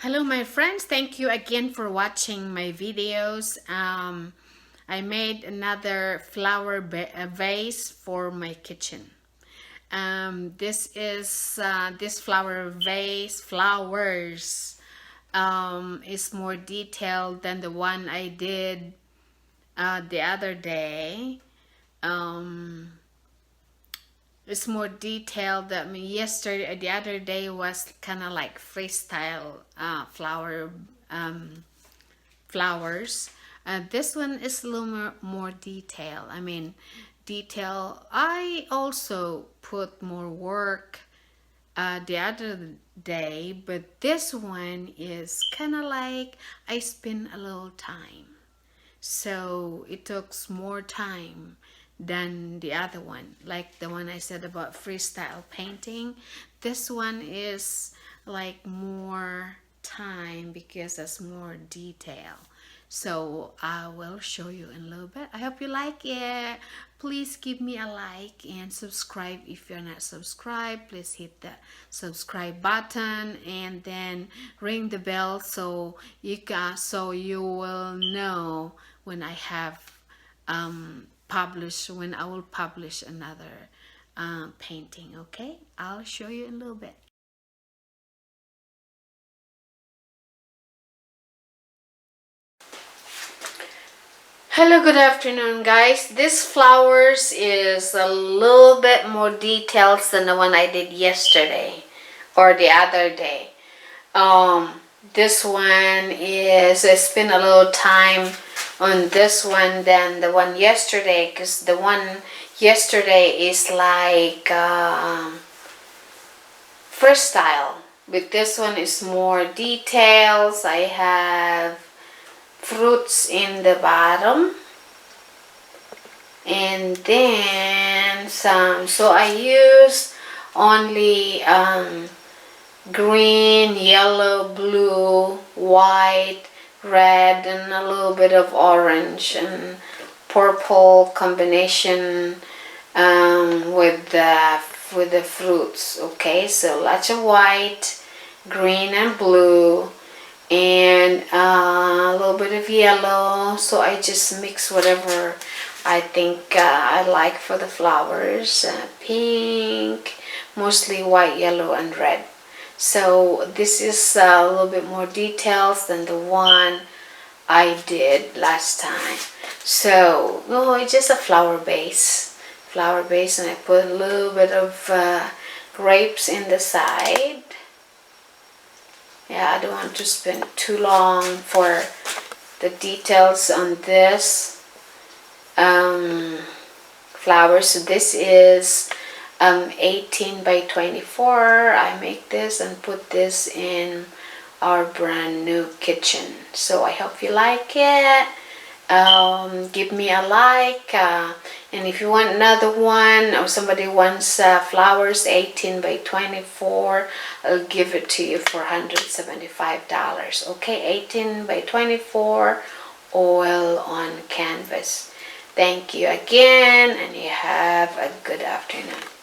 Hello my friends, thank you again for watching my videos. I made another flower vase for my kitchen. This is this flower vase flowers is more detailed than the one I did the other day. It's more detailed. I mean, yesterday, the other day was kind of like freestyle flowers. This one is a little more detailed. I mean, detail. I also put more work the other day, but this one is kind of like I spend a little time. So it took more time than the other one, like the one I said about freestyle painting. This one is like more time because there's more detail. So I will show you in a little bit. I hope you like it. Please give me a like and subscribe if you're not subscribed. Please hit the subscribe button and then ring the bell so you will know when I have when I will publish another painting. Okay, I'll show you in a little bit. Hello, good afternoon guys. This flowers is a little bit more details than the one I did yesterday or the other day. This one is, I spent a little time on this one than the one yesterday, because the one yesterday is like freestyle, but this one is more details. I have fruits in the bottom and then some, so I use only green, yellow, blue, white, red, and a little bit of orange and purple combination with the fruits. Okay, so lots of white, green, and blue, and a little bit of yellow. So I just mix whatever I think I like for the flowers. Pink, mostly white, yellow, and red. So this is a little bit more details than the one I did last time. So it's just a flower base, and I put a little bit of grapes in the side. Yeah, I don't want to spend too long for the details on this flowers. So this is 18 by 24. I make this and put this in our brand new kitchen. So I hope you like it. Give me a like, and if you want another one or somebody wants flowers 18 by 24, I'll give it to you for $175. Okay, 18 by 24 oil on canvas. Thank you again, and you have a good afternoon.